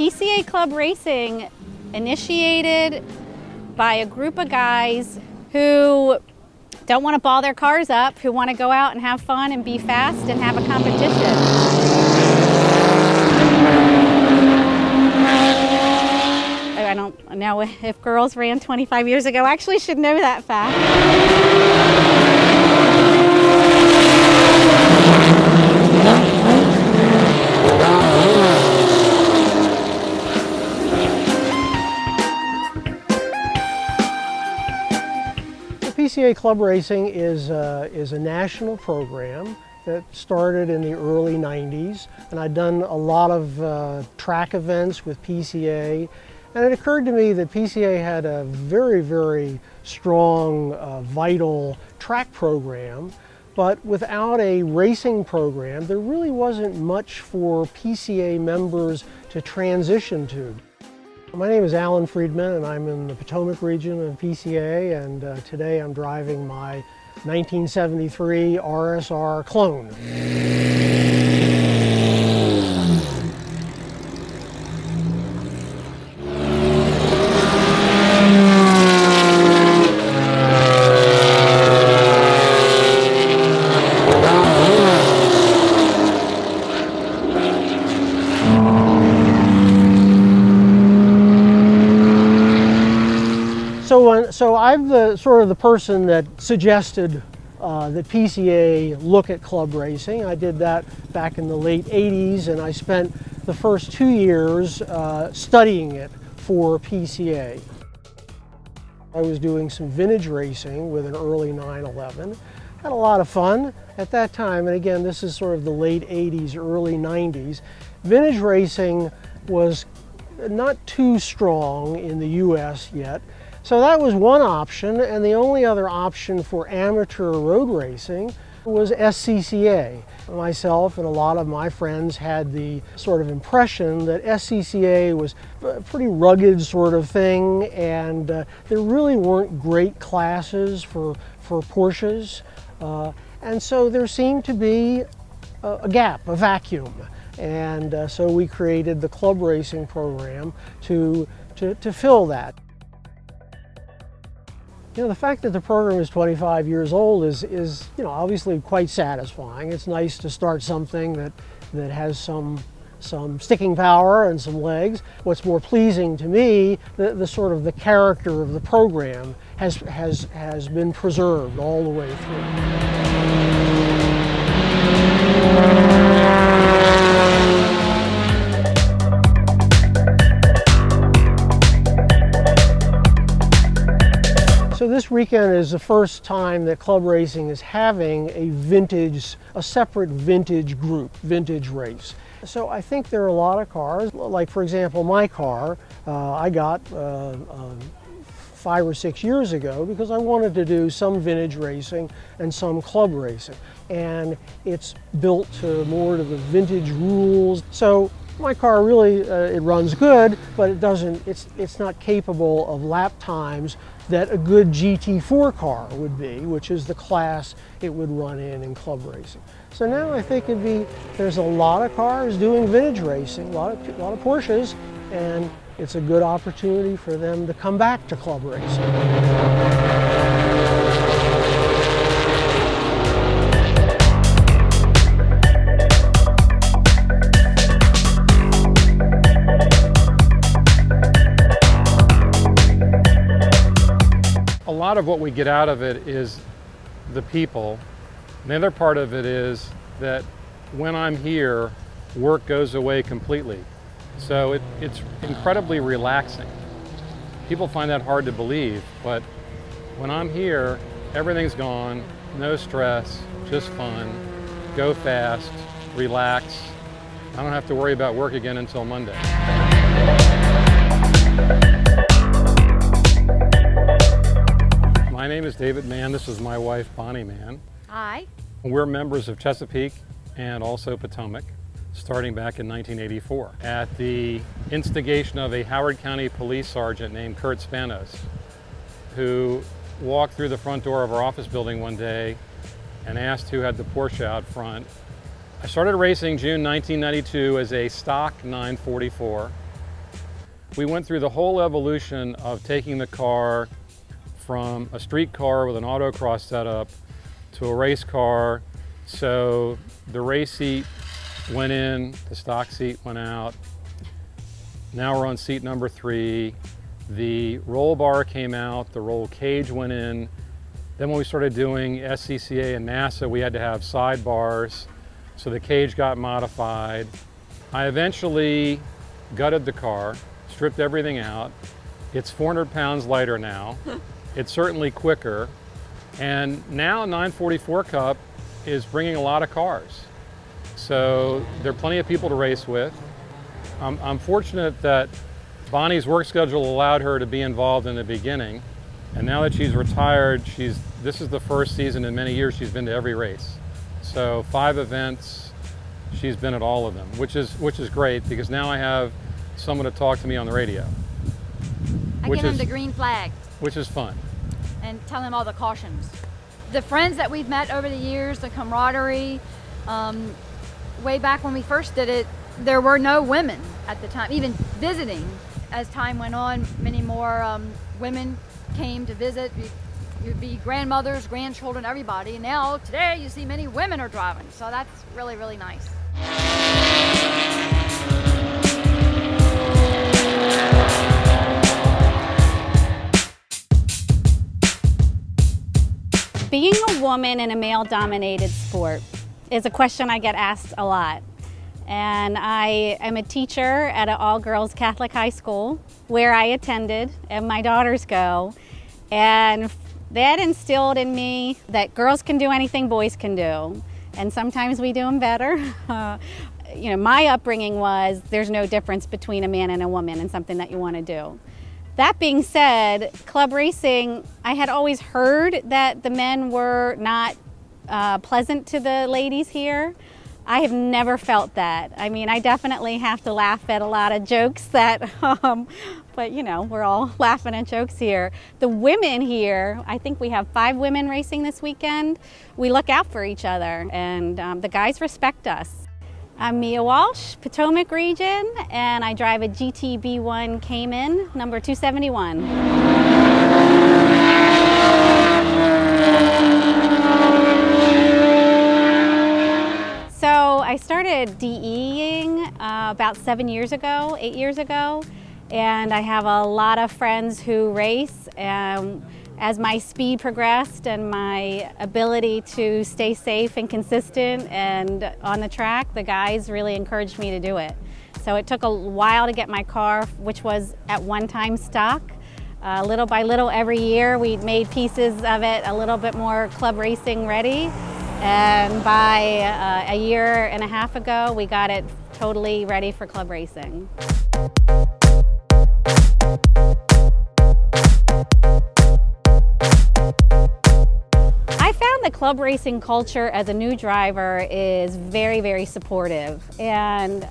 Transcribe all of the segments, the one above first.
PCA Club Racing, initiated by a group of guys who don't want to ball their cars up, who want to go out and have fun and be fast and have a competition. I don't know if girls ran 25 years ago. I actually should know that fact. PCA Club Racing is a national program that started in the early 90s, and I'd done a lot of track events with PCA, and it occurred to me that PCA had a very, very strong, vital track program, but without a racing program, there really wasn't much for PCA members to transition to. My name is Alan Friedman, and I'm in the Potomac region of PCA, and today I'm driving my 1973 RSR clone. So I'm sort of the person that suggested that PCA look at club racing. I did that back in the late 80s, and I spent the first 2 years studying it for PCA. I was doing some vintage racing with an early 911. Had a lot of fun at that time, and again, this is sort of the late 80s, early 90s. Vintage racing was not too strong in the US yet. So that was one option, and the only other option for amateur road racing was SCCA. Myself and a lot of my friends had the sort of impression that SCCA was a pretty rugged sort of thing, and there really weren't great classes for Porsches. And so there seemed to be a gap, a vacuum. And so we created the club racing program to fill that. You know, the fact that the program is 25 years old is you know, obviously quite satisfying. It's nice to start something that has some sticking power and some legs. What's more pleasing to me, the sort of the character of the program has been preserved all the way through. So this weekend is the first time that club racing is having a separate vintage group, vintage race. So I think there are a lot of cars, like for example my car, I got 5 or 6 years ago because I wanted to do some vintage racing and some club racing. And it's built more to the vintage rules. So my car really, it runs good, but it's not capable of lap times that a good GT4 car would be, which is the class it would run in club racing. So now I think there's a lot of cars doing vintage racing, a lot of Porsches, and it's a good opportunity for them to come back to club racing. A lot of what we get out of it is the people. The other part of it is that when I'm here, work goes away completely. So it's incredibly relaxing. People find that hard to believe, but when I'm here, everything's gone, no stress, just fun, go fast, relax. I don't have to worry about work again until Monday. My name is David Mann. This is my wife, Bonnie Mann. Hi. We're members of Chesapeake and also Potomac, starting back in 1984, at the instigation of a Howard County police sergeant named Kurt Spanos, who walked through the front door of our office building one day and asked who had the Porsche out front. I started racing June 1992 as a stock 944. we went through the whole evolution of taking the car from a street car with an autocross setup to a race car. So the race seat went in, the stock seat went out. Now we're on seat number 3. The roll bar came out, the roll cage went in. Then when we started doing SCCA and NASA, we had to have sidebars. So the cage got modified. I eventually gutted the car, stripped everything out. It's 400 pounds lighter now. It's certainly quicker. And now 944 Cup is bringing a lot of cars. So there are plenty of people to race with. I'm fortunate that Bonnie's work schedule allowed her to be involved in the beginning. And now that she's retired, this is the first season in many years she's been to every race. So 5 events, she's been at all of them, which is great because now I have someone to talk to me on the radio. I give him the green flag. Which is fun. And tell him all the cautions. The friends that we've met over the years, the camaraderie, way back when we first did it, there were no women at the time, even visiting. As time went on, many more women came to visit. You'd be grandmothers, grandchildren, everybody. And now, today, you see many women are driving. So that's really, really nice. Being a woman in a male-dominated sport is a question I get asked a lot. And I am a teacher at an all-girls Catholic high school where I attended and my daughters go. And that instilled in me that girls can do anything boys can do. And sometimes we do them better. My upbringing was there's no difference between a man and a woman and something that you want to do. That being said, club racing, I had always heard that the men were not pleasant to the ladies here. I have never felt that. I mean, I definitely have to laugh at a lot of jokes but we're all laughing at jokes here. The women here, I think we have 5 women racing this weekend. We look out for each other and the guys respect us. I'm Mia Walsh, Potomac region, and I drive a GTB1 Cayman, number 271. So I started DEing about 8 years ago, and I have a lot of friends who race. As my speed progressed and my ability to stay safe and consistent and on the track, the guys really encouraged me to do it. So it took a while to get my car, which was at one time stock. Little by little every year we made pieces of it a little bit more club racing ready. And by a year and a half ago, we got it totally ready for club racing. I found the club racing culture as a new driver is very, very supportive. And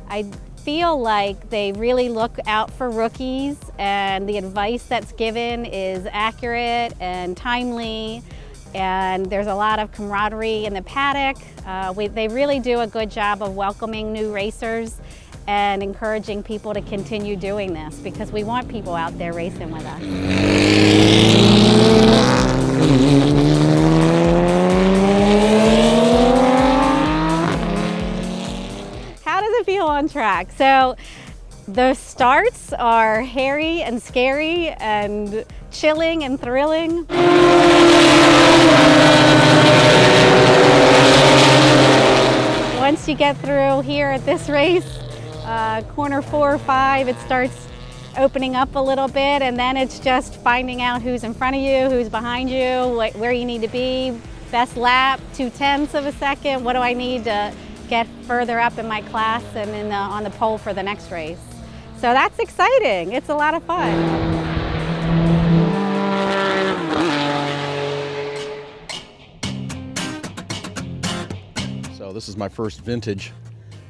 I feel like they really look out for rookies and the advice that's given is accurate and timely. And there's a lot of camaraderie in the paddock. They really do a good job of welcoming new racers and encouraging people to continue doing this because we want people out there racing with us. How does it feel on track? So the starts are hairy and scary and chilling and thrilling. Once you get through here at this race, corner 4 or 5, it starts opening up a little bit, and then it's just finding out who's in front of you, who's behind you, where you need to be, best lap, 0.2 of a second, what do I need to get further up in my class and on the pole for the next race. So that's exciting, it's a lot of fun. So this is my first vintage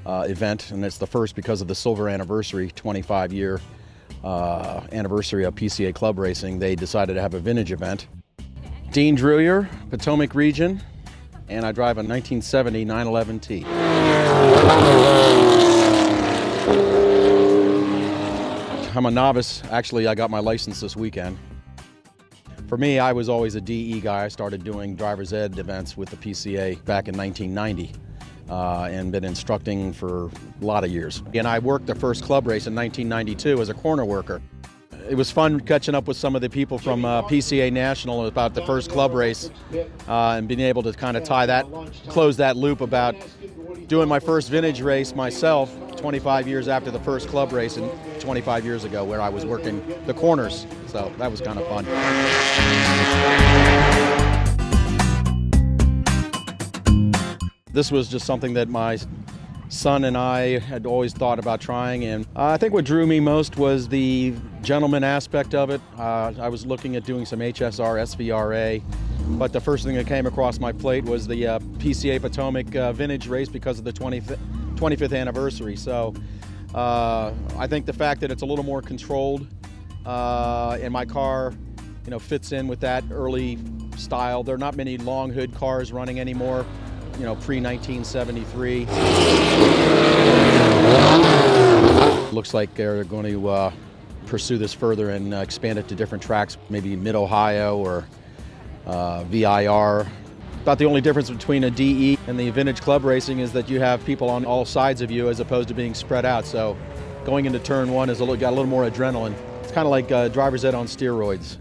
event, and it's the first because of the silver anniversary, 25-year anniversary of PCA Club Racing. They decided to have a vintage event. Dean Drewier, Potomac region, and I drive a 1970 911T. I'm a novice. Actually, I got my license this weekend. For me, I was always a DE guy. I started doing driver's ed events with the PCA back in 1990 and been instructing for a lot of years. And I worked the first club race in 1992 as a corner worker. It was fun catching up with some of the people from PCA National about the first club race and being able to kind of close that loop about doing my first vintage race myself 25 years after the first club race and 25 years ago where I was working the corners. So that was kind of fun. This was just something that my son and I had always thought about trying, and I think what drew me most was the gentleman aspect of it. I was looking at doing some HSR, SVRA, but the first thing that came across my plate was the PCA Potomac vintage race because of the 25th anniversary. So I think the fact that it's a little more controlled and my car, fits in with that early style. There are not many long hood cars running anymore, pre-1973. Looks like they're going to pursue this further and expand it to different tracks, maybe Mid-Ohio or VIR. About the only difference between a DE and the vintage club racing is that you have people on all sides of you as opposed to being spread out. So going into turn one got a little more adrenaline. It's kind of like driver's ed on steroids.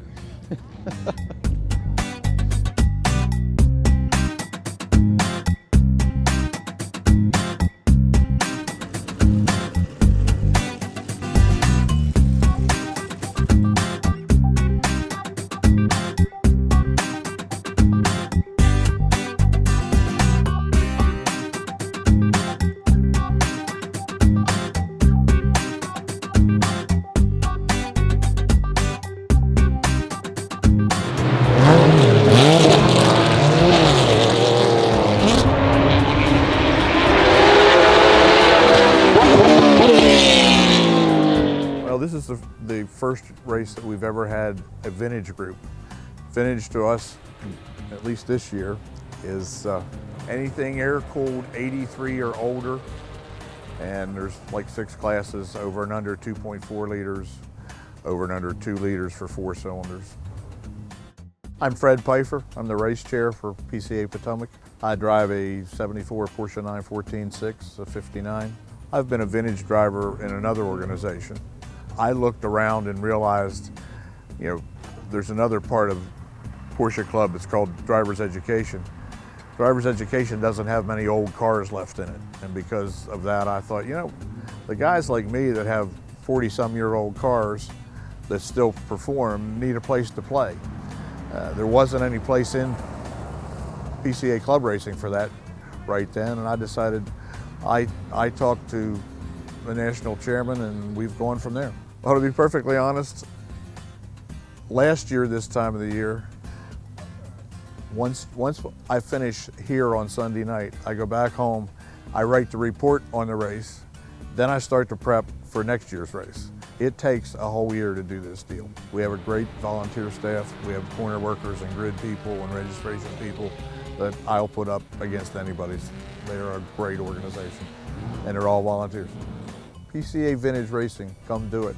This is the first race that we've ever had a vintage group. Vintage to us, at least this year, is anything air-cooled 83 or older, and there's like 6 classes, over and under 2.4 liters, over and under 2 liters for 4 cylinders. I'm Fred Pfeiffer. I'm the race chair for PCA Potomac. I drive a 74 Porsche 914-6, a 59. I've been a vintage driver in another organization. I looked around and realized, there's another part of Porsche Club. It's called driver's education. Driver's education doesn't have many old cars left in it. And because of that, I thought, the guys like me that have 40-some-year-old cars that still perform need a place to play. There wasn't any place in PCA Club Racing for that right then, and I decided I talked to the national chairman, and we've gone from there. Well, to be perfectly honest, last year this time of the year, once I finish here on Sunday night, I go back home, I write the report on the race, then I start to prep for next year's race. It takes a whole year to do this deal. We have a great volunteer staff. We have corner workers and grid people and registration people that I'll put up against anybody's. They're a great organization, and they're all volunteers. PCA Vintage Racing, come do it.